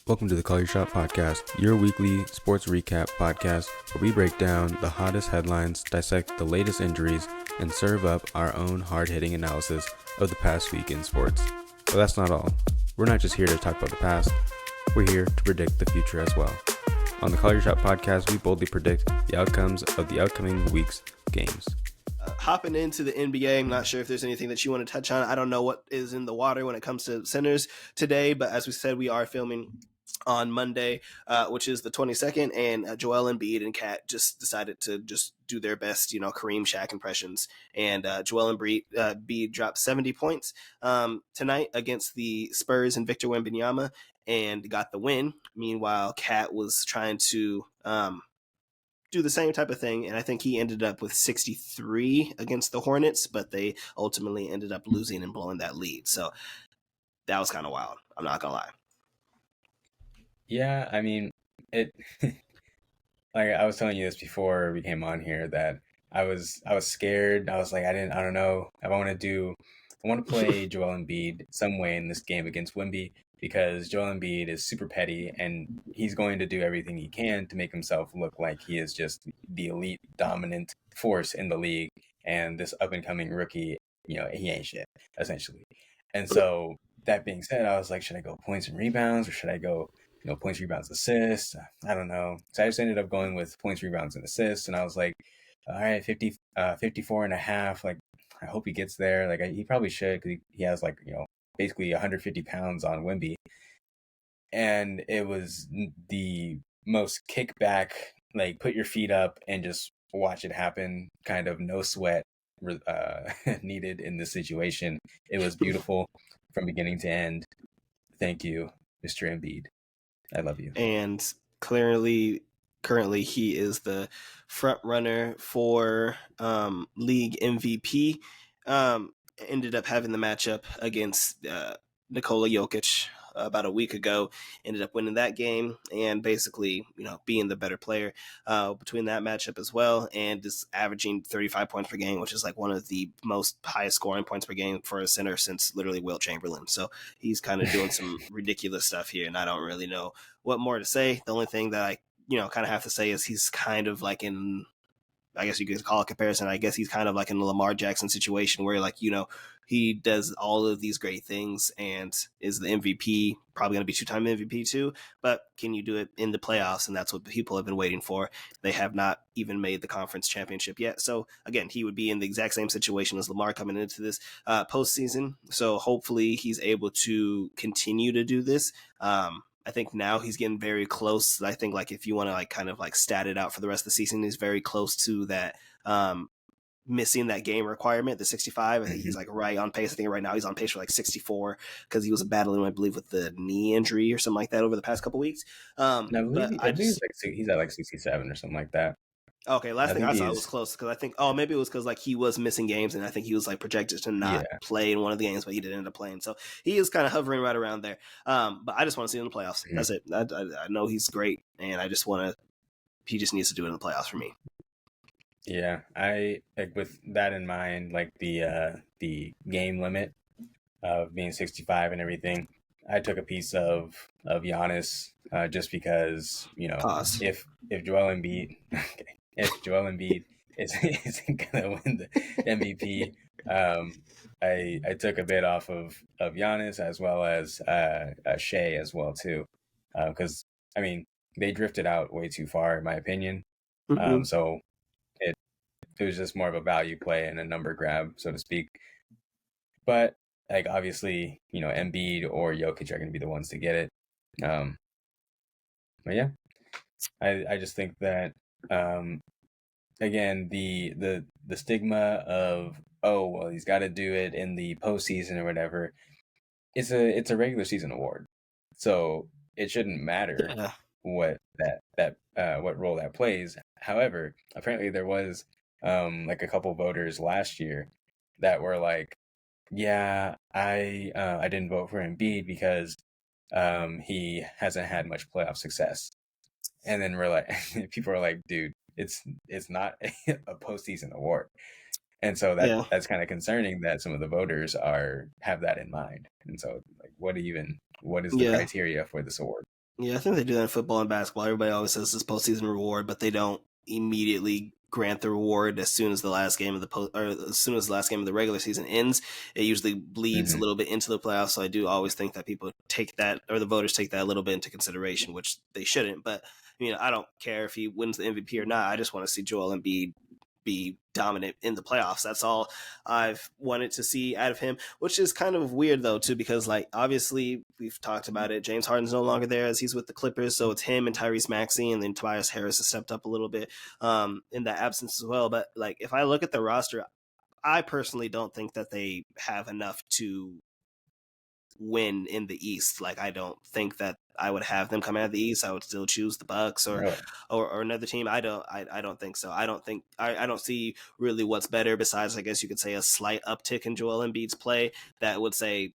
Welcome to the Call Your Shot podcast, your weekly sports recap podcast where we break down the hottest headlines, dissect the latest injuries, and serve up our own hard-hitting analysis of the past week in sports. But that's not all. We're not just here to talk about the past, we're here to predict the future as well. On the Call Your Shot podcast, we boldly predict the outcomes of the upcoming week's games. Hopping into the NBA, I'm not sure if there's anything that you want to touch on. I don't know what is in the water when it comes to centers today, but as we said, we are filming on Monday, which is the 22nd, and Joel Embiid and Kat just decided to just do their best, Kareem Shaq impressions. And Joel Embiid dropped 70 points tonight against the Spurs and Victor Wembanyama and got the win. Meanwhile, Kat was trying to do the same type of thing, and I think he ended up with 63 against the Hornets, but they ultimately ended up losing and blowing that lead. So that was kind of wild. I'm not gonna lie. Yeah, I mean, it like I was telling you this before we came on here that I was scared. I was like, I don't know if I want to play Joel Embiid some way in this game against Wemby, because Joel Embiid is super petty and he's going to do everything he can to make himself look like he is just the elite dominant force in the league, and this up and coming rookie, he ain't shit, essentially. And so that being said, I was like, should I go points and rebounds, or should I go points, rebounds, assists? I don't know. So I just ended up going with points, rebounds, and assists. And I was like, all right, 54 and a half. Like, I hope he gets there. Like, he probably should, because he has basically 150 pounds on Wemby. And it was the most kickback, like put your feet up and just watch it happen, kind of no sweat needed in this situation. It was beautiful from beginning to end. Thank you, Mr. Embiid. I love you. And currently he is the front runner for league MVP. Ended up having the matchup against Nikola Jokic about a week ago. Ended up winning that game and basically, being the better player between that matchup as well, and just averaging 35 points per game, which is like one of the most highest scoring points per game for a center since literally Wilt Chamberlain. So he's kind of doing some ridiculous stuff here, and I don't really know what more to say. The only thing that I, kind of have to say is he's kind of like in, I guess you could call it comparison. I guess he's kind of like in the Lamar Jackson situation where, he does all of these great things and is the MVP, probably going to be two-time MVP too. But can you do it in the playoffs? And that's what people have been waiting for. They have not even made the conference championship yet. So again, he would be in the exact same situation as Lamar coming into this postseason. So hopefully he's able to continue to do this. I think now he's getting very close. I think if you want to kind of stat it out for the rest of the season, he's very close to that missing that game requirement, the 65. I think he's right on pace. I think right now he's on pace for 64 because he was battling, I believe, with the knee injury or something like that over the past couple weeks. I believe he's at 67 or something like that. Okay, last thing I saw was close because I think, maybe it was because he was missing games, and I think he was projected to not play in one of the games, but he didn't end up playing. So he is kind of hovering right around there. But I just want to see him in the playoffs. That's it. I know he's great, and I just want to. He just needs to do it in the playoffs for me. Yeah, I with that in mind, the game limit of being 65 and everything. I took a piece of Giannis just because if Joel Embiid. Okay. If Joel Embiid isn't gonna win the MVP, I took a bit off of Giannis as well as Shea as well too, because they drifted out way too far in my opinion. So it was just more of a value play and a number grab, so to speak. But obviously, Embiid or Jokic are going to be the ones to get it. But yeah, I just think that again the stigma of he's got to do it in the postseason or whatever. It's a regular season award, so it shouldn't matter what what role that plays. However, apparently there was a couple voters last year that were like, yeah, I didn't vote for Embiid because he hasn't had much playoff success. And then we're like, people are like, dude, it's not a postseason award. And so that's kind of concerning that some of the voters have that in mind. And so what is the criteria for this award? Yeah, I think they do that in football and basketball. Everybody always says this postseason reward, but they don't immediately grant the reward as soon as the last game of as soon as the last game of the regular season ends. It usually bleeds a Hmm. little bit into the playoffs. So I do always think that people take that, or the voters take that a little bit into consideration, which they shouldn't. But I don't care if he wins the MVP or not. I just want to see Joel Embiid be dominant in the playoffs. That's all I've wanted to see out of him, which is kind of weird though too, because like obviously we've talked about it. James Harden's no longer there as he's with the Clippers, so it's him and Tyrese Maxey, and then Tobias Harris has stepped up a little bit in that absence as well. But like if I look at the roster, I personally don't think that they have enough to win in the East. Like I don't think that I would have them come out of the East. I would still choose the Bucks Really? or another team. I don't think so. I don't see really what's better besides I guess you could say a slight uptick in Joel Embiid's play that would say,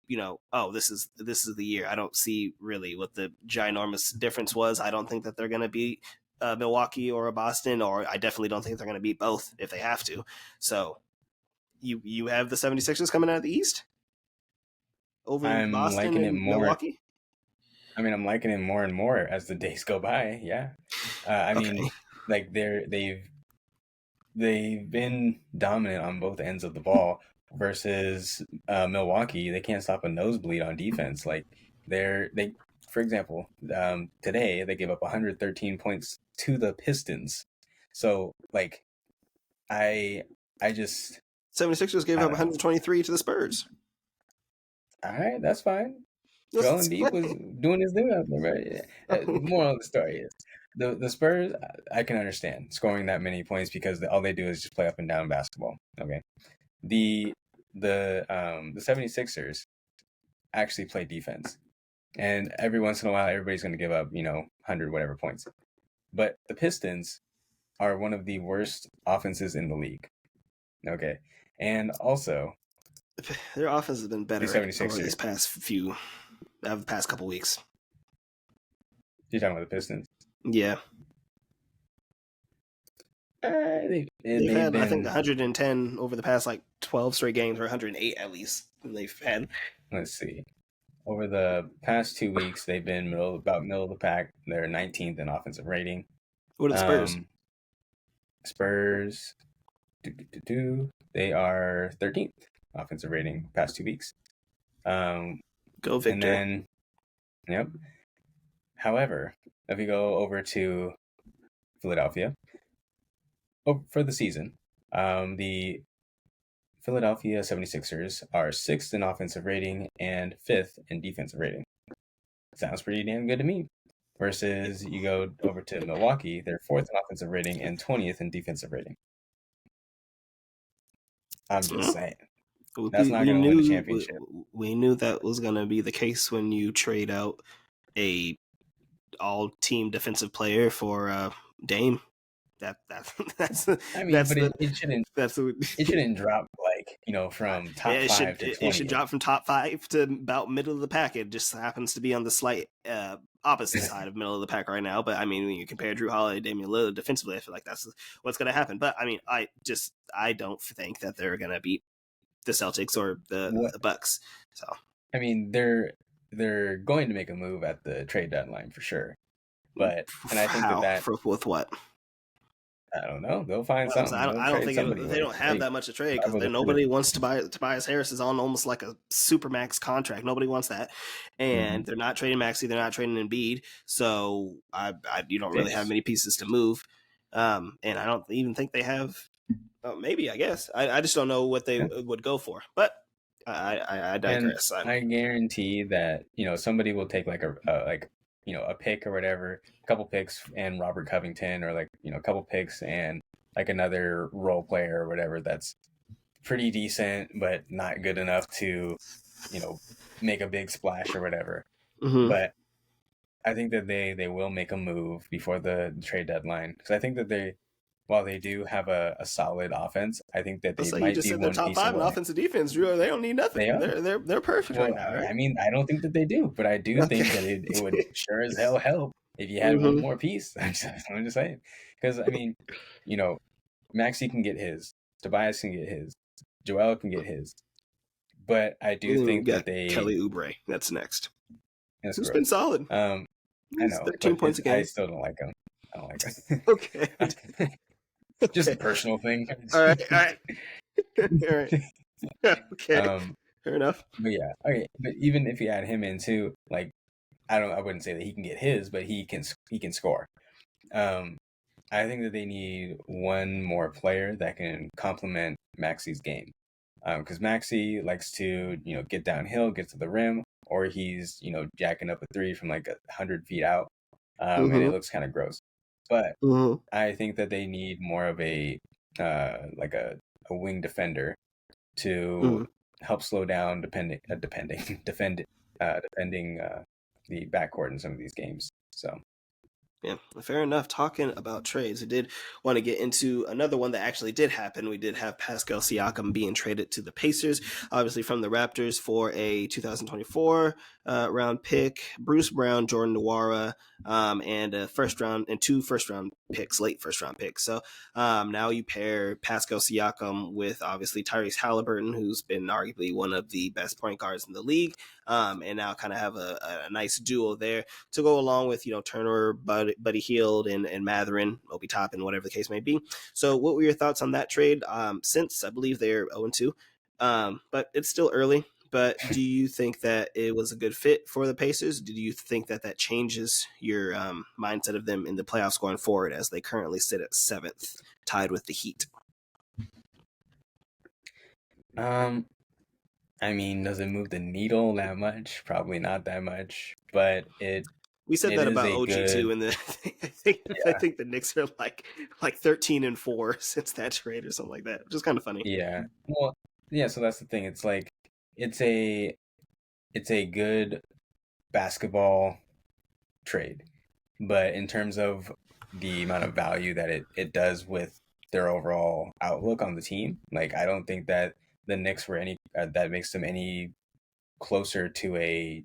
oh, this is the year. I don't see really what the ginormous difference was. I don't think that they're gonna beat Milwaukee or a Boston, or I definitely don't think they're gonna beat both if they have to. So you have the 76ers coming out of the East over I'm Boston liking it and more. Milwaukee? I mean, I'm liking it more and more as the days go by. Yeah. I Okay. mean, like they've been dominant on both ends of the ball versus Milwaukee. They can't stop a nosebleed on defense. Like they, for example, today they gave up 113 points to the Pistons. So like I I just 76ers gave I up don't know. 123 to the Spurs. All right, that's fine. Joel That's Embiid was doing his thing out there, right? Moral of the story is the Spurs. I can understand scoring that many points because all they do is just play up and down basketball. Okay, the the 76ers actually play defense, and every once in a while, everybody's going to give up 100 whatever points. But the Pistons are one of the worst offenses in the league. Okay, and also their offense has been the better over 76ers. these past couple weeks. You're talking about the Pistons. Yeah, they've They've had I think been. 110 over the past like 12 straight games, or 108 at least. And they've had. Let's see. Over the past 2 weeks, they've been middle of the pack. They're 19th in offensive rating. What are the Spurs? Spurs, they are 13th offensive rating past 2 weeks. Go Victor. And then, yep. However, if we go over to Philadelphia, for the season, the Philadelphia 76ers are 6th in offensive rating and 5th in defensive rating. Sounds pretty damn good to me. Versus you go over to Milwaukee, they're 4th in offensive rating and 20th in defensive rating. I'm just saying. That's not going to win a championship. We knew that was going to be the case when you trade out a all-team defensive player for Dame. That's I mean, that's but the it shouldn't that's the it shouldn't drop from top it 5 to 20. it should drop from top 5 to about middle of the pack. It just happens to be on the slight opposite side of middle of the pack right now. But I mean, when you compare Drew Holiday, Damian Lillard defensively, I feel like that's what's going to happen. But I mean, I don't think that they're going to beat the Celtics or the Bucks. So I mean, they're going to make a move at the trade deadline for sure. But and I think that with what? I don't know. They'll find something. I don't think they don't have that much to trade because nobody wants to buy. Tobias Harris is on almost like a super max contract. Nobody wants that, and they're not trading Maxey. They're not trading Embiid. So you don't really have many pieces to move, and I don't even think they have. Maybe I guess I just don't know what they would go for, but I digress. And I guarantee that somebody will take like a pick or whatever, a couple picks and Robert Covington, or a couple picks and like another role player or whatever that's pretty decent but not good enough to make a big splash or whatever. But I think that they will make a move before the trade deadline, because I think that while they do have a solid offense, I think that they might be one top 5 in offensive defense, Drew. They don't need nothing. They're perfect right now. Right? I mean, I don't think that they do, but I do think that it would sure as hell help if you had one more piece. I'm just saying, because I mean, Maxey can get his, Tobias can get his, Joel can get his, but I do think that Kelly Oubre. That's next. That's Who's been solid. I He's know, 13 but points a I game. still don't like him. I don't like him. Okay. Just a Okay. personal thing. All right. All right. All right. Okay. um, Fair enough. but yeah, okay. But even if you add him in too, like I wouldn't say that he can get his, but he can score. Um, I think that they need one more player that can complement Maxi's game. Because Maxi likes to, get downhill, get to the rim, or he's, jacking up a three from like 100 feet out, and it Mm-hmm. looks kind of gross. But Mm-hmm. I think that they need more of like a wing defender to Mm-hmm. help slow down defending the backcourt in some of these games. So Yeah, fair enough. Talking about trades, I did want to get into another one that actually did happen. We did have Pascal Siakam being traded to the Pacers, obviously from the Raptors for a 2024 round pick, Bruce Brown, Jordan Nwora, and a first round and two first round picks, late first round picks. So now you pair Pascal Siakam with obviously Tyrese Halliburton, who's been arguably one of the best point guards in the league, and now kind of have a nice duo there to go along with, Turner, Buddy Hield, and Matherin, Obi Toppin, whatever the case may be. So what were your thoughts on that trade? Since I believe they're 0-2, but it's still early. But do you think that it was a good fit for the Pacers? Do you think that that changes your mindset of them in the playoffs going forward, as they currently sit at 7th, tied with the Heat? I mean, does it move the needle that much? Probably not that much, but We said it that is about a OG good. too, and I think the Knicks are like 13-4 since that trade or something like that, which is kind of funny. Yeah. Well, yeah, so that's the thing. It's like it's a it's a good basketball trade. But in terms of the amount of value that it does with their overall outlook on the team, like I don't think that the Knicks were any that makes them any closer to a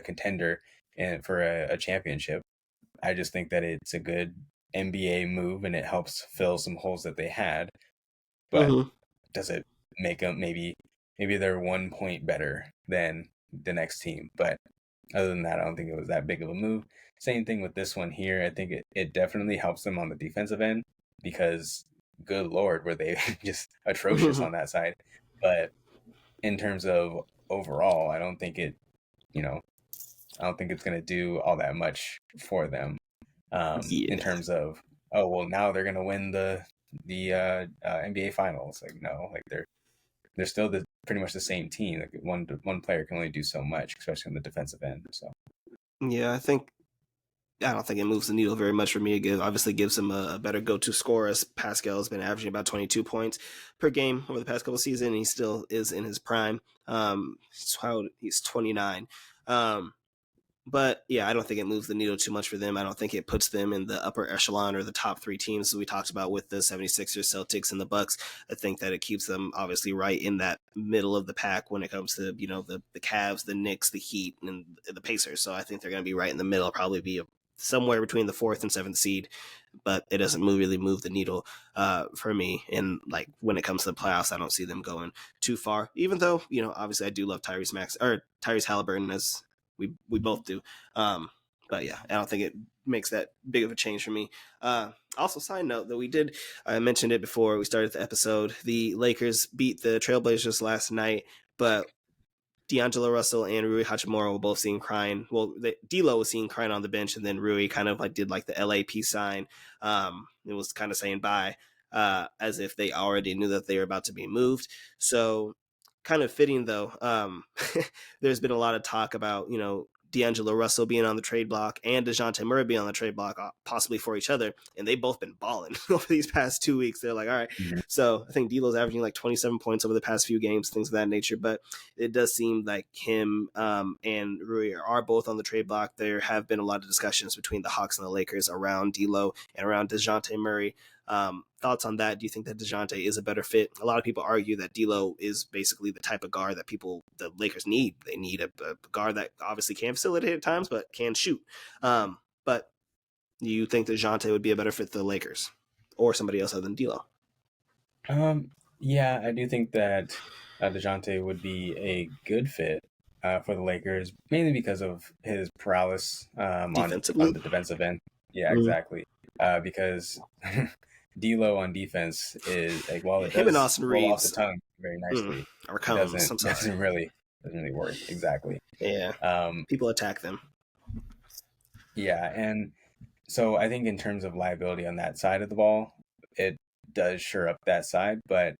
contender and for a championship. I just think that it's a good NBA move and it helps fill some holes that they had. But Mm-hmm. does it make them maybe they're 1 point better than the next team? But other than that, I don't think it was that big of a move. Same thing with this one here. I think it definitely helps them on the defensive end because good lord were they just atrocious on that side. But in terms of overall, you know, I don't think it's going to do all that much for them. In Yeah. terms of, oh well, now they're going to win the NBA Finals. Like no, like they're still pretty much the same team. Like one player can only do so much, especially on the defensive end. So Yeah, I don't think it moves the needle very much for me. It obviously gives him a better go-to scorer, as Pascal has been averaging about 22 points per game over the past couple of seasons, and he still is in his prime. He's 29. But yeah, I don't think it moves the needle too much for them. I don't think it puts them in the upper echelon or the top three teams we talked about with the 76ers, Celtics, and the Bucks. I think that it keeps them obviously right in that middle of the pack when it comes to, the Cavs, the Knicks, the Heat, and the Pacers. So I think they're going to be right in the middle, probably be somewhere between the 4th and 7th seed, but it doesn't really move the needle for me. And like when it comes to the playoffs, I don't see them going too far, even though, obviously I do love Tyrese Halliburton, as we both do. But yeah, I don't think it makes that big of a change for me. Also, side note that I mentioned it before we started the episode. The Lakers beat the Trailblazers last night, but D'Angelo Russell and Rui Hachimura were both seen crying. Well, D'Lo was seen crying on the bench, and then Rui kind of like did like the LA peace sign. It was kind of saying bye, as if they already knew that they were about to be moved. So, kind of fitting though. There's been a lot of talk about D'Angelo Russell being on the trade block and DeJounte Murray being on the trade block, possibly for each other, and they've both been balling over these past 2 weeks. They're like, all right. mm-hmm. So I think D'Lo's averaging like 27 points over the past few games, things of that nature. But it does seem like him and Rui are both on the trade block. There have been a lot of discussions between the Hawks and the Lakers around D'Lo and around DeJounte Murray. Thoughts on that? Do you think that DeJounte is a better fit? A lot of people argue that D'Lo is basically the type of guard that the Lakers need. They need a guard that obviously can facilitate at times, but can shoot. But do you think DeJounte would be a better fit for the Lakers or somebody else other than D'Lo? Yeah, I do think that DeJounte would be a good fit. for the Lakers, mainly because of his prowess on Defensively. the defensive end. Yeah, Mhm. exactly. Because D'Lo on defense is like, while Yeah, it him and does Austin roll off the Reeves tongue very nicely, are it cones. I'm sorry. doesn't really work exactly. Yeah, Um, people attack them. yeah, and so I think in terms of liability on that side of the ball, it does shore up that side, but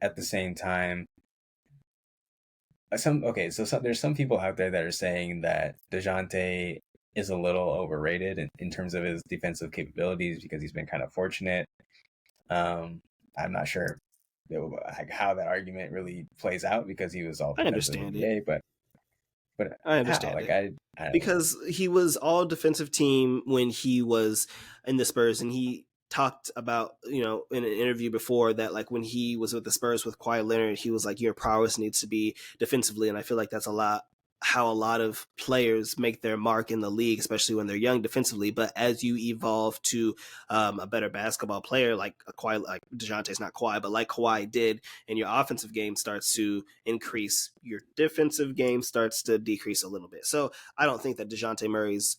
at the same time, there's some people out there that are saying that DeJounte is a little overrated in terms of his defensive capabilities because he's been kind of fortunate. I'm not sure like how that argument really plays out because he was all I defensive understand it. NBA, but I how? understand Like it. I don't know. Because he was all defensive team when he was in the Spurs, and he talked about, in an interview before that, like when he was with the Spurs with Kawhi Leonard, he was like, your prowess needs to be defensively. And I feel like that's a lot how a lot of players make their mark in the league, especially when they're young defensively. But as you evolve to a better basketball player, like a Kawhi, like DeJounte's not Kawhi, but like Kawhi did, and your offensive game starts to increase, your defensive game starts to decrease a little bit. So I don't think that DeJounte Murray's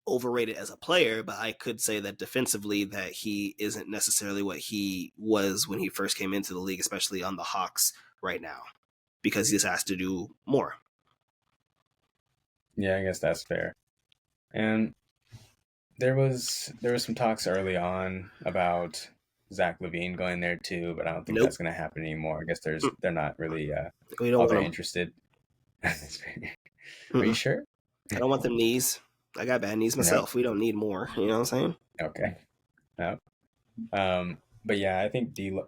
overrated as a player, but I could say that defensively that he isn't necessarily what he was when he first came into the league, especially on the Hawks right now, because he just has to do more. Yeah, I guess that's fair. And there was some talks early on about Zach LaVine going there too, but I don't think Nope. that's going to happen anymore. I guess they're not really We don't all want that them. interested. Are you sure? I don't want them knees. I got bad knees Nope. myself. We don't need more. You know what I'm saying? Okay. Nope. But yeah, I think D'Lo.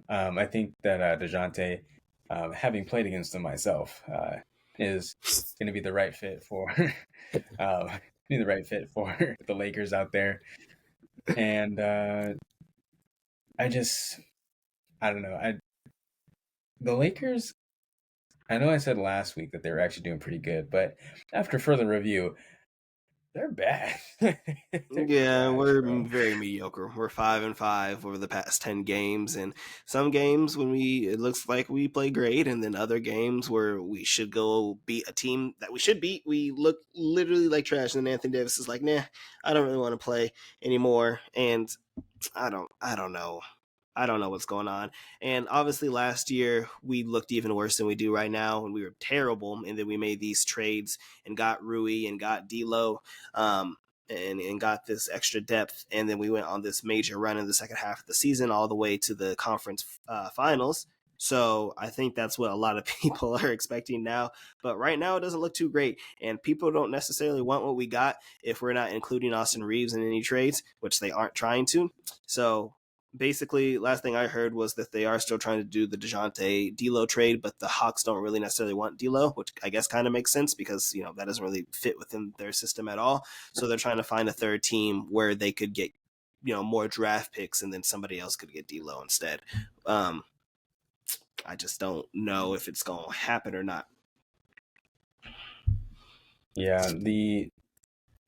I think that DeJounte, having played against him myself, is going to be the right fit for the Lakers out there. And I don't know. The Lakers. I know I said last week that they were actually doing pretty good, but after further review, they're bad. They're Yeah, trash, we're bro. very mediocre. We're 5-5 over the past 10 games, and some games when it looks like we play great, and then other games where we should go beat a team that we should beat, we look literally like trash. And then Anthony Davis is like, "Nah, I don't really want to play anymore," and I don't know. I don't know what's going on. And obviously, last year we looked even worse than we do right now, and we were terrible. And then we made these trades and got Rui and got D'Lo, and got this extra depth. And then we went on this major run in the second half of the season, all the way to the conference finals. So I think that's what a lot of people are expecting now. But right now, it doesn't look too great, and people don't necessarily want what we got if we're not including Austin Reeves in any trades, which they aren't trying to. So basically, last thing I heard was that they are still trying to do the DeJounte D'Lo trade, but the Hawks don't really necessarily want D'Lo, which I guess kind of makes sense because that doesn't really fit within their system at all. So they're trying to find a third team where they could get more draft picks, and then somebody else could get D'Lo instead. I just don't know if it's going to happen or not. Yeah,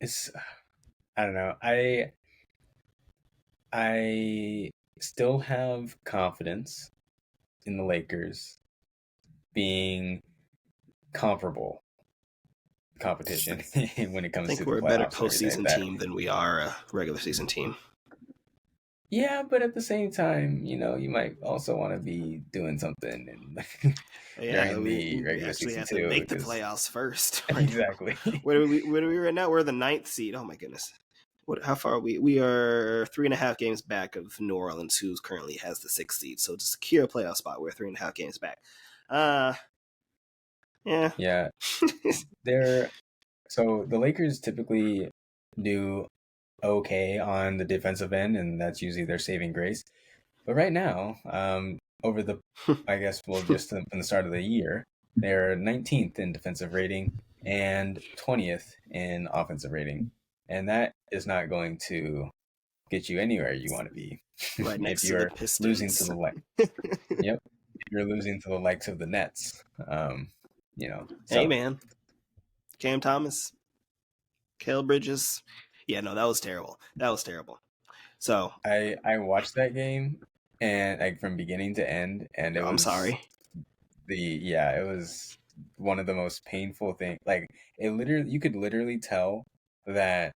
it's I don't know. I still have confidence in the Lakers being comparable competition when it I comes think to the we're a better playoffs and everything like postseason that. team than we are a regular season team. Yeah, but at the same time, you might also want to be doing something and Yeah, during the we regular actually season have to too, make the because playoffs first. exactly. Where are we right now? We're the ninth seed. Oh my goodness. How far are we? We are 3.5 games back of New Orleans, who currently has the sixth seed. So to secure a playoff spot, we're 3.5 games back. Yeah. Yeah, so the Lakers typically do okay on the defensive end, and that's usually their saving grace. But right now, over the, I guess, well, just from the start of the year, they're 19th in defensive rating and 20th in offensive rating. And that is not going to get you anywhere you want to be. Right If next to the you're losing to Pistons. yep, if you're losing to the likes of the Nets. Hey, So man. Cam Thomas, Cale Bridges. Yeah, no, that was terrible. That was terrible. So, I watched that game and like from beginning to end, and it I'm was sorry. it was one of the most painful things. Like you could literally tell that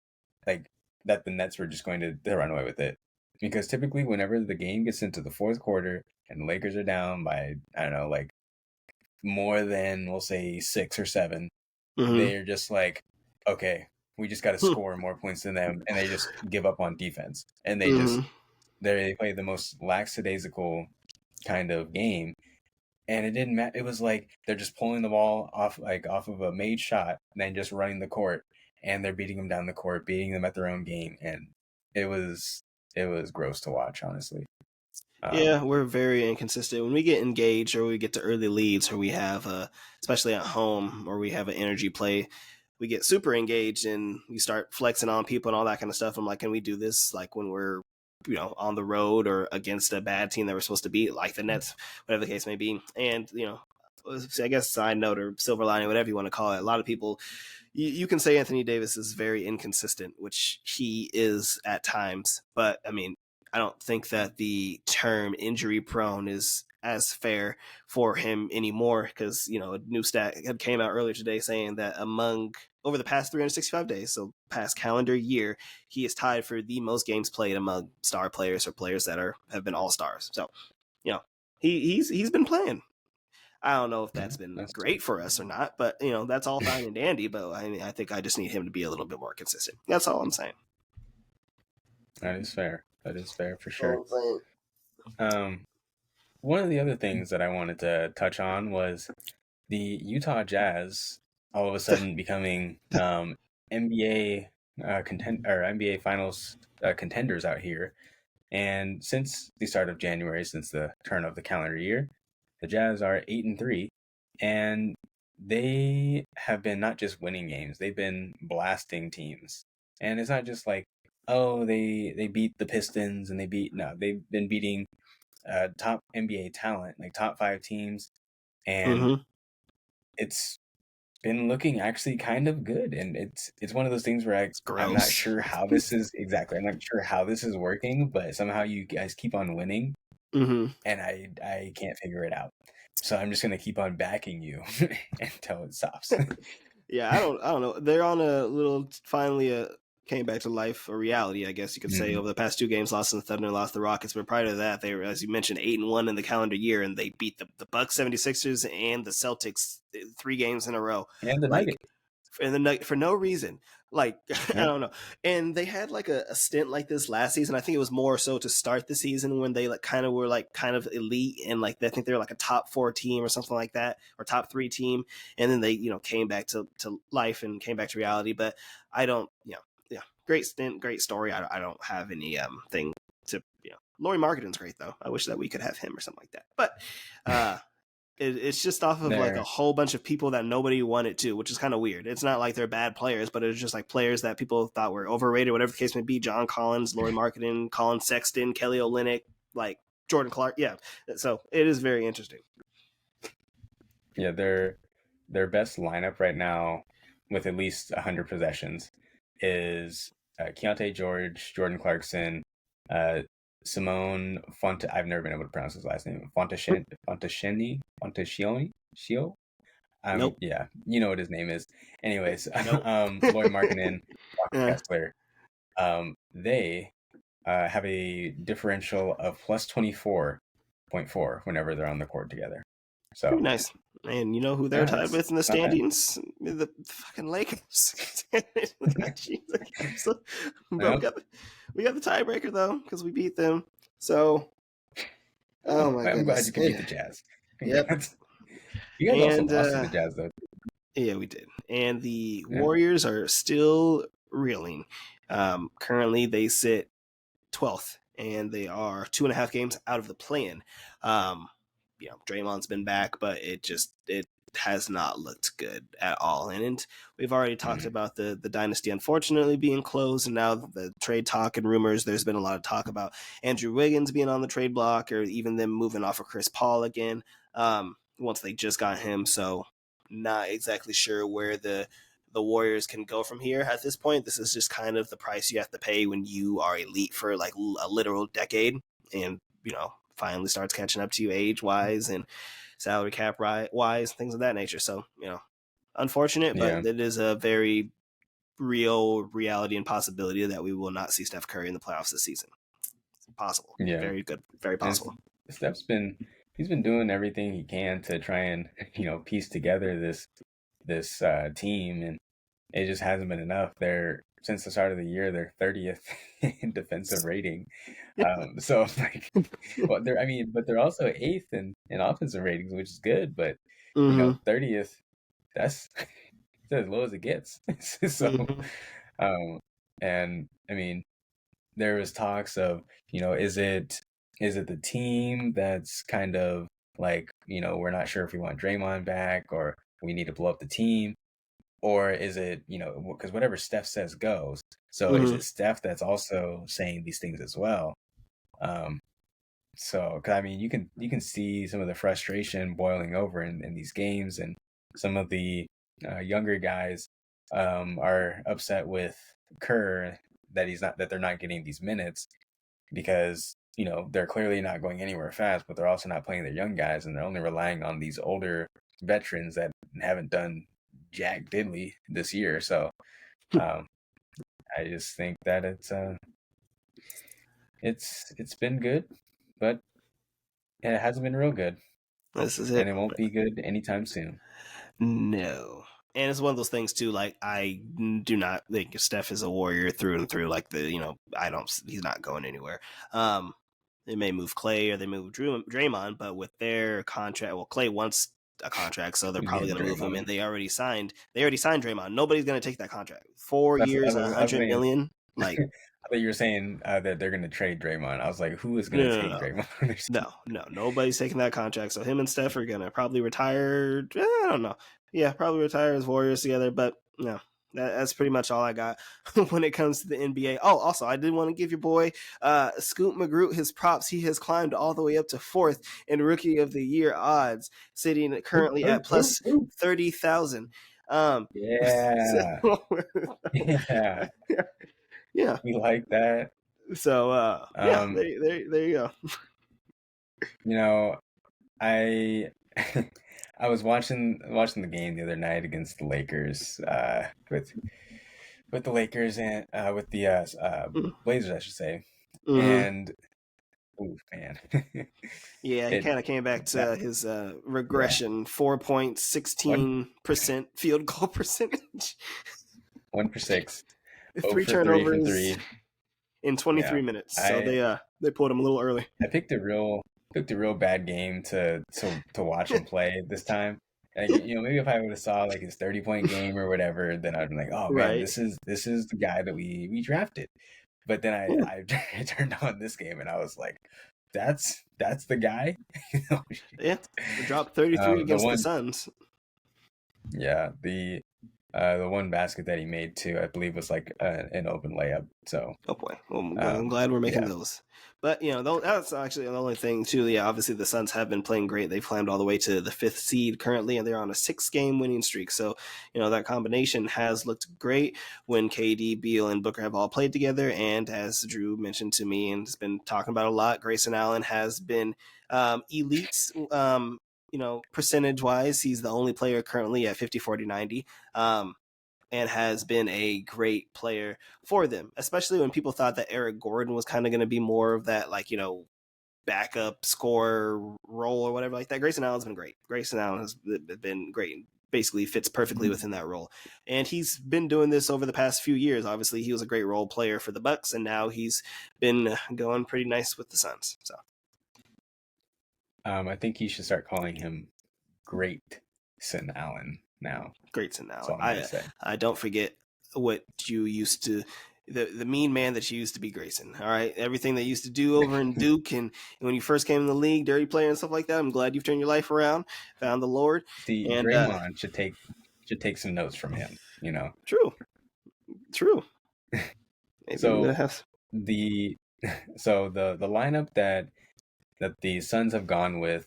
like that the Nets were just going to run away with it. Because typically whenever the game gets into the fourth quarter and the Lakers are down by, I don't know, like more than, we'll say, 6 or 7, they're just like, okay, we just got to score more points than them, and they just give up on defense, and they play the most lackadaisical kind of game, and it didn't matter. It was like they're just pulling the ball off of a made shot, and then just running the court, and they're beating them down the court, beating them at their own game, and it was gross to watch, honestly. Yeah, we're very inconsistent. When we get engaged or we get to early leads or we have, especially at home, or we have an energy play, we get super engaged and we start flexing on people and all that kind of stuff. I'm like, can we do this like when we're, on the road or against a bad team that we're supposed to beat, like the Nets, whatever the case may be. And, I guess side note or silver lining, whatever you want to call it, a lot of people, you can say Anthony Davis is very inconsistent, which he is at times. But, I mean, I don't think that the term injury prone is as fair for him anymore because, a new stat came out earlier today saying that over the past 365 days, so past calendar year, he is tied for the most games played among star players or players that have been all-stars. So, he's been playing. I don't know if that's been great for us or not, but, that's all fine and dandy. But I think I just need him to be a little bit more consistent. That's all I'm saying. That is fair. That is fair for sure. One of the other things that I wanted to touch on was the Utah Jazz all of a sudden becoming NBA NBA Finals contenders out here. And since the start of January, since the turn of the calendar year, the Jazz are 8-3, and they have been not just winning games; they've been blasting teams. And it's not just like, oh, they beat the Pistons and they've been beating top NBA talent, like top 5 teams, and it's been looking actually kind of good. And it's one of those things where I'm not sure how this is exactly. I'm not sure how this is working, but somehow you guys keep on winning, and I can't figure it out. So I'm just gonna keep on backing you until it stops. Yeah, I don't know. They're on a little finally came back to life, a reality, I guess you could say. Over the past 2 games, lost to the Thunder and lost the Rockets. But prior to that, they were, as you mentioned, 8-1 in the calendar year, and they beat the Bucks, 76ers, and the Celtics 3 games in a row. And the Nuggets. And the Nuggets for no reason. Like, I don't know. And they had like a stint like this last season. I think it was more so to start the season when they kind of elite, and like I think they were like a top 4 team or something like that, or top 3 team. And then they, came back to life and came back to reality. But I don't, great stint, great story. I don't have any thing to, Lauri Markkanen's great though. I wish that we could have him or something like that. But it's just off of like a whole bunch of people that nobody wanted to, which is kind of weird. It's not like they're bad players, but it's just like players that people thought were overrated, whatever the case may be. John Collins, Lauri Markkanen, Colin Sexton, Kelly Olynyk, like Jordan Clark. Yeah. So it is very interesting. Yeah, their best lineup right now with at least 100 possessions is Keontae George, Jordan Clarkson, Simone Fonte. I've never been able to pronounce his last name. Fontescioni. Nope. Yeah, you know what his name is. Anyways, nope. Lauri Markkanen, Walker Kessler. They have a differential of plus 24.4 whenever they're on the court together. So pretty nice. And you know who they're tied with in the standings? The fucking Lakers. Bro, we got the tiebreaker though, because we beat them. So, oh my goodness. I'm glad you can beat the Jazz. Yep. You guys also lost to the Jazz though. Yeah, we did. And the Warriors are still reeling. Currently, they sit 12th, and they are 2.5 games out of the play-in. Draymond's been back, but it has not looked good at all. And we've already talked about the dynasty unfortunately being closed, and now the trade talk and rumors. There's been a lot of talk about Andrew Wiggins being on the trade block, or even them moving off of Chris Paul again once they just got him. So not exactly sure where the Warriors can go from here at this point. This is just kind of the price you have to pay when you are elite for like a literal decade, and finally starts catching up to you age-wise. And salary cap wise, things of that nature. So, unfortunate, but Yeah. it is a very real reality and possibility that we will not see Steph Curry in the playoffs this season. It's possible. Yeah. Very good. Very possible. Steph's he's been doing everything he can to try and piece together this team, and it just hasn't been enough. They're since the start of the year, they're 30th in defensive rating. So like, well, but they're also 8th in offensive ratings, which is good. But 30th, that's as low as it gets. So, and I mean, there was talks of, is it the team that's kind of like, we're not sure if we want Draymond back or we need to blow up the team, or is it, because whatever Steph says goes. So is it Steph that's also saying these things as well? So, cause I mean, you can see some of the frustration boiling over in these games, and some of the younger guys are upset with Kerr that they're not getting these minutes, because they're clearly not going anywhere fast, but they're also not playing their young guys, and they're only relying on these older veterans that haven't done jack diddly this year. So I just think that it's been good, but it hasn't been real good. This is it. And it won't be good anytime soon. No. And it's one of those things too, like, I do not think Steph is a warrior through and through. Like, he's not going anywhere. They may move Clay or they move Draymond, but with their contract, well, Clay wants a contract, so they're probably going to move him, and they already signed Draymond. Nobody's going to take that contract. 4 years, $100 million. Like, I thought you were saying that they're going to trade Draymond. I was like, who is going to take Draymond? No, nobody's taking that contract. So him and Steph are going to probably retire. I don't know. Yeah, probably retire as Warriors together. But no, that's pretty much all I got when it comes to the NBA. Oh, also, I did want to give your boy Scoot McGroot his props. He has climbed all the way up to 4th in Rookie of the Year odds, sitting currently at plus 30,000. Yeah. Yeah. Yeah, we like that. So there you go. I was watching the game the other night against the Lakers, with the Lakers and with the Blazers, I should say. And ooh, man. Yeah, he kind of came back to his regression. 4.16% field goal percentage. 1 for 6. 3 turnovers in 23 minutes. So they pulled him a little early. I picked a real bad game to watch him play this time. And, maybe if I would have saw like his 30-point game or whatever, then I'd be like, oh man, this is the guy that we drafted. But then I turned on this game and I was like, that's the guy. Yeah, he dropped 33 against the Suns. Yeah, the one basket that he made too, I believe, was like an open layup. So, oh boy, well, I'm glad we're making those. But that's actually the only thing too. Yeah, obviously the Suns have been playing great. They've climbed all the way to the 5th seed currently, and they're on a 6-game winning streak. So that combination has looked great when KD, Beal, and Booker have all played together. And as Drew mentioned to me and has been talking about a lot, Grayson Allen has been elite. Percentage wise, he's the only player currently at 50, 40, 90. And has been a great player for them, especially when people thought that Eric Gordon was kind of going to be more of that, backup scorer role or whatever like that. Grayson Allen's been great. Grayson Allen has been great. Basically fits perfectly within that role. And he's been doing this over the past few years. Obviously, he was a great role player for the Bucks, and now he's been going pretty nice with the Suns. So, I think you should start calling him Grayson Allen now. Grayson Allen. I don't forget what you used to, the mean man that you used to be, Grayson. All right, everything that you used to do over in Duke and when you first came in the league, dirty player and stuff like that. I'm glad you've turned your life around, found the Lord. See, and Draymond should take some notes from him. True. Maybe so the lineup that the Suns have gone with,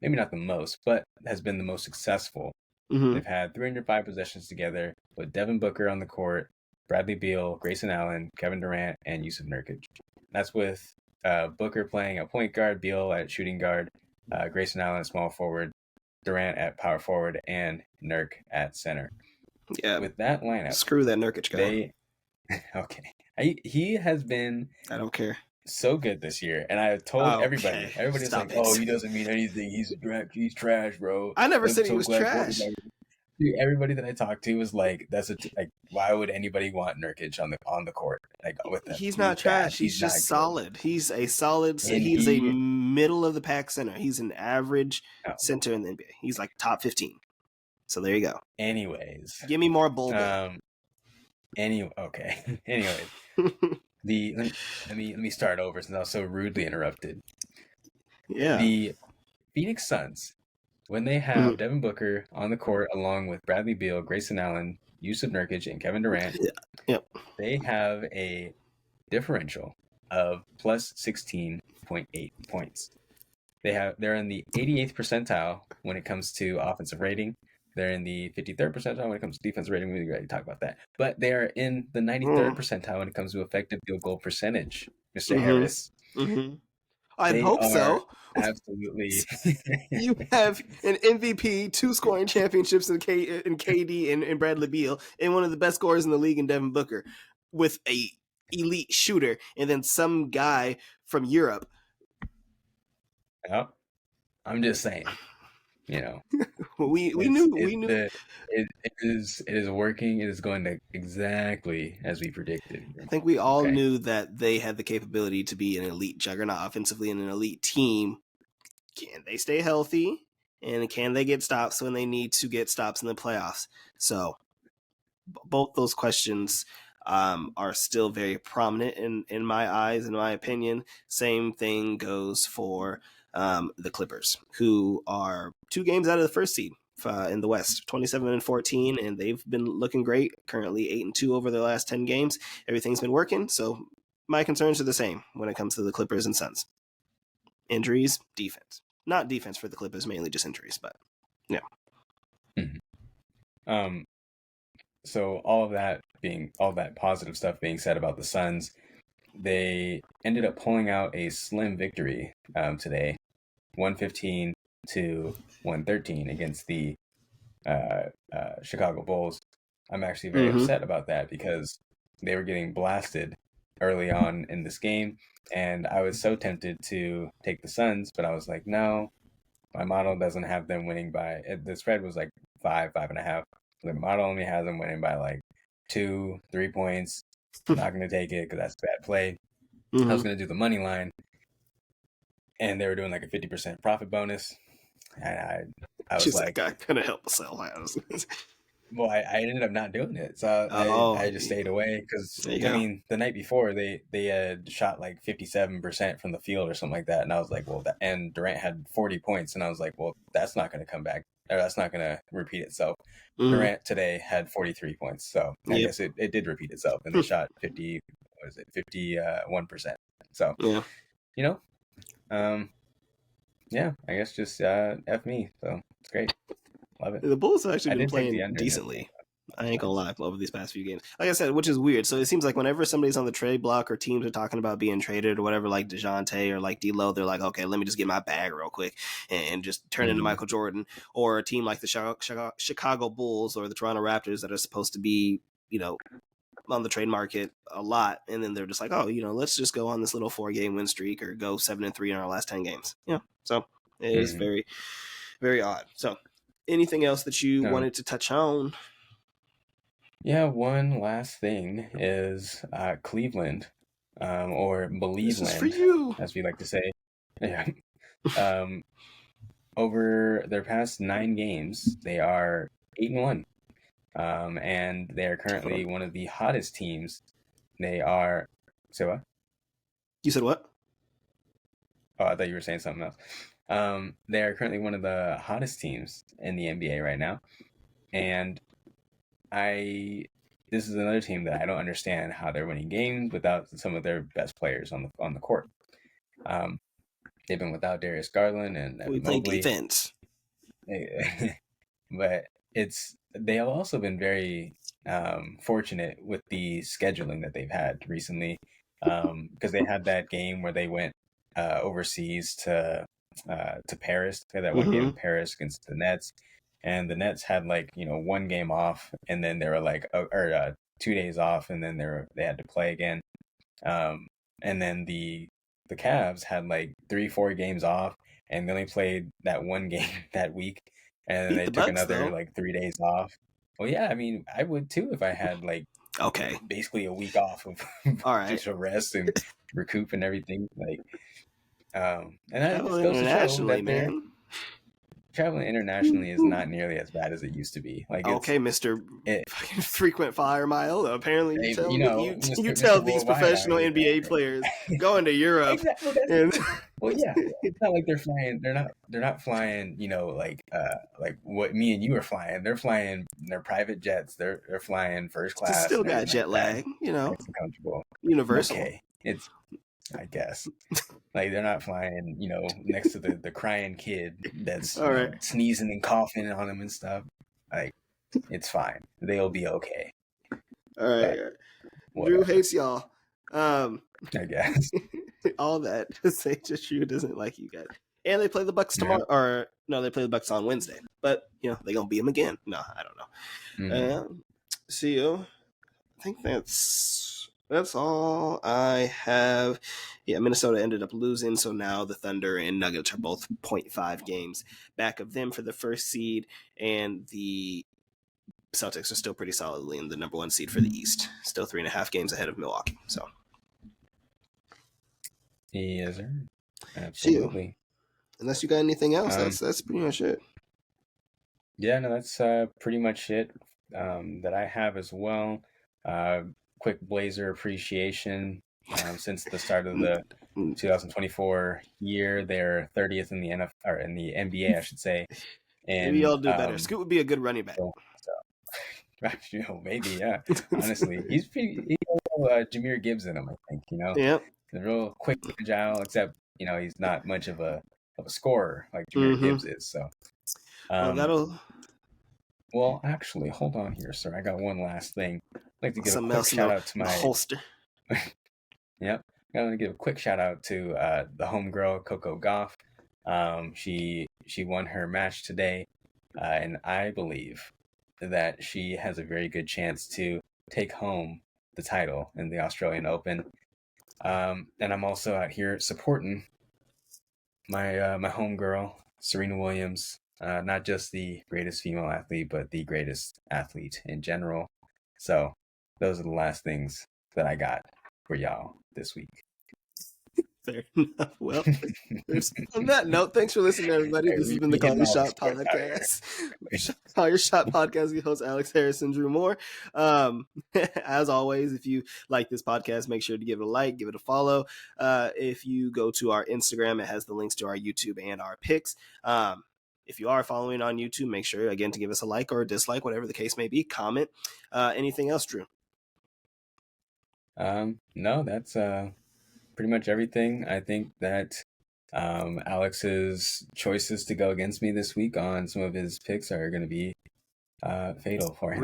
maybe not the most, but has been the most successful. They've had 305 possessions together with Devin Booker on the court, Bradley Beal, Grayson Allen, Kevin Durant, and Yusuf Nurkic. That's with Booker playing at point guard, Beal at shooting guard, Grayson Allen at small forward, Durant at power forward, and Nurk at center. Yeah. With that lineup, screw that Nurkic guy. Okay. He has been I don't care. so good this year, and I told everybody. Okay, Everybody's stop like, it. "Oh, he doesn't mean anything. He's trash, bro." I never I'm said he so was glad trash. Dude, everybody that I talked to was like, like, why would anybody want Nurkic on the court like with him? He's not trash. He's just not solid. He's a solid. And he's a middle of the pack center. He's an average Oh. center in the NBA. He's like top 15. So there you go. Anyways, give me more bull. Okay. Anyways, let me start over since I was so rudely interrupted. Yeah. The Phoenix Suns, when they have Devin Booker on the court along with Bradley Beal, Grayson Allen, Yusuf Nurkic, and Kevin Durant, they have a differential of plus 16.8 points. They're in the 88th percentile when it comes to offensive rating. They're in the 53rd percentile when it comes to defensive rating. We already talked about that. But they are in the 93rd percentile when it comes to effective field goal percentage, Mr. Harris. I hope so. Absolutely. You have an MVP, 2 scoring championships in KD and Bradley Beal, and one of the best scorers in the league in Devin Booker, with a elite shooter, and then some guy from Europe. Yep. I'm just saying. we knew it is working. It is going to exactly as we predicted. I think we all knew that they had the capability to be an elite juggernaut offensively and an elite team. Can they stay healthy? And can they get stops when they need to get stops in the playoffs? So both those questions are still very prominent in my eyes, in my opinion. Same thing goes for the Clippers, who are 2 games out of the first seed in the West, 27-14, and they've been looking great. Currently 8-2 over their last 10 games. Everything's been working. So my concerns are the same when it comes to the Clippers and Suns. Injuries, defense. Not defense for the Clippers, mainly just injuries, but yeah. So all that positive stuff being said about the Suns, they ended up pulling out a slim victory today, 115 to 113 against the Chicago Bulls. I'm actually very upset about that because they were getting blasted early on in this game, and I was so tempted to take the Suns, but I was like, no, my model doesn't have them winning by. The spread was like 5.5. The model only has them winning by like 2-3 points. I'm not going to take it because that's bad play. I was going to do the money line, and they were doing like a 50% profit bonus. And I was like, I couldn't help myself. Well, I ended up not doing it, so I just stayed away because I mean the night before they had shot like 57% from the field or something like that, and I was like, well, and Durant had 40 points, and I was like, well, that's not going to come back, or that's not going to repeat itself. Durant today had 43 points, so I guess it did repeat itself, and they shot 51%. So I guess just F me. So it's great. Love it. The Bulls have actually been playing decently. I ain't gonna lie, over these past few games. Like I said, which is weird. So it seems like whenever somebody's on the trade block or teams are talking about being traded or whatever, like DeJounte or like D'Lo, they're like, okay, let me just get my bag real quick and just turn into Michael Jordan. Or a team like the Chicago Bulls or the Toronto Raptors that are supposed to be, on the trade market a lot, and then they're just like, oh, let's just go on this little 4-game win streak or go 7-3 in our last 10 games. So it is very, very odd. So anything else that you wanted to touch on? Yeah, one last thing is Cleveland, or Believeland, as we like to say. Yeah. Over their past 9 games, they are 8-1. And they are currently one of the hottest teams. They are. Say what? You said what? Oh, I thought you were saying something else. They are currently one of the hottest teams in the NBA right now, and this is another team that I don't understand how they're winning games without some of their best players on the court. They've been without Darius Garland and we play defense, but they have also been very fortunate with the scheduling that they've had recently, because they had that game where they went overseas to to Paris. They had that one game in Paris against the Nets, and the Nets had like, you know, one game off, and then they were like, 2 days off, and then they had to play again. And then the Cavs had like 3-4 games off, and they only played that one game that week, and then Beat they the took Bucks, another though. like 3 days off. Well, yeah, I mean, I would too if I had like Okay. basically a week off of All right. just to rest and recoup and everything. Like, and that just Traveling goes to show internationally, that they're man. traveling internationally is not nearly as bad as it used to be. Like, Okay, Mr. fucking frequent flyer mile. Apparently, you tell you me, know, you Mr. tell Mr. these Worldwide professional out here. NBA players going to Europe. Exactly. And Well, yeah, it's not like they're flying. They're not flying. You know, like what me and you are flying. They're flying their private jets. They're flying first class. still and got everything jet like that. lag, you know, Nice and comfortable. universal. Okay, it's I guess like they're not flying. You know, next to the crying kid that's All right. sneezing and coughing on them and stuff. Like, it's fine. They'll be okay. All right. But Drew whatever, hates y'all. I guess. All that to say just Drew doesn't like you guys. And they play the Bucks tomorrow, or no, they play the Bucks on Wednesday. But you know they're gonna beat them again. No, I don't know. See you. I think that's all I have. Yeah, Minnesota ended up losing, so now the Thunder and Nuggets are both 0.5 games back of them for the first seed, and the Celtics are still pretty solidly in the number one seed for the East. Still 3.5 games ahead of Milwaukee. So, yes, sir. Absolutely. Unless you got anything else, that's pretty much it. Yeah, no, that's pretty much it that I have as well. Quick Blazer appreciation. Since the start of the 2024 year, they're 30th in the NFL or in the NBA, I should say. And maybe y'all do better. Scoot would be a good running back. Maybe, yeah. Honestly, he's Jahmyr Gibbs in him, I think. You know, Yep. He's real quick, agile. Except he's not much of a scorer like Jahmyr Gibbs is. So, well, actually, hold on here, sir. I got one last thing. I'd like to give a quick shout out to my holster. Yep. I want to give a quick shout out to the homegirl, Coco Gauff. She won her match today, and I believe that she has a very good chance to take home the title in the Australian Open. And I'm also out here supporting my my homegirl, Serena Williams. Not just the greatest female athlete, but the greatest athlete in general. So those are the last things that I got for y'all this week. Fair enough. Well, on that note, thanks for listening, everybody. This has been the Call Your Shot podcast. Call Your Shot podcast. Your host Alex Harris and Drew Moore. As always, if you like this podcast, make sure to give it a like, give it a follow. If you go to our Instagram, it has the links to our YouTube and our picks. If you are following on YouTube, make sure again to give us a like or a dislike, whatever the case may be. Comment. Anything else, Drew? No, that's pretty much everything. I think that Alex's choices to go against me this week on some of his picks are going to be fatal for him.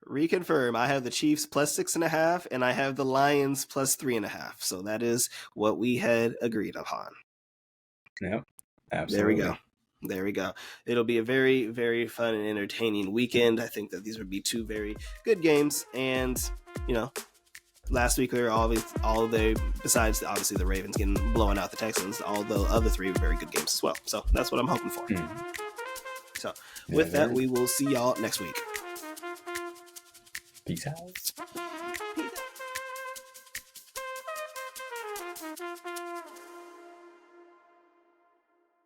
Reconfirm. I have the Chiefs plus 6.5, and I have the Lions plus 3.5. So that is what we had agreed upon. Yep, absolutely. There we go. It'll be a very, very fun and entertaining weekend. I think that these would be two very good games, and last week we were besides obviously the Ravens getting blown out the Texans, all the other three were very good games as well. So that's what I'm hoping for. So with that, we will see y'all next week. Peace out. Peace out.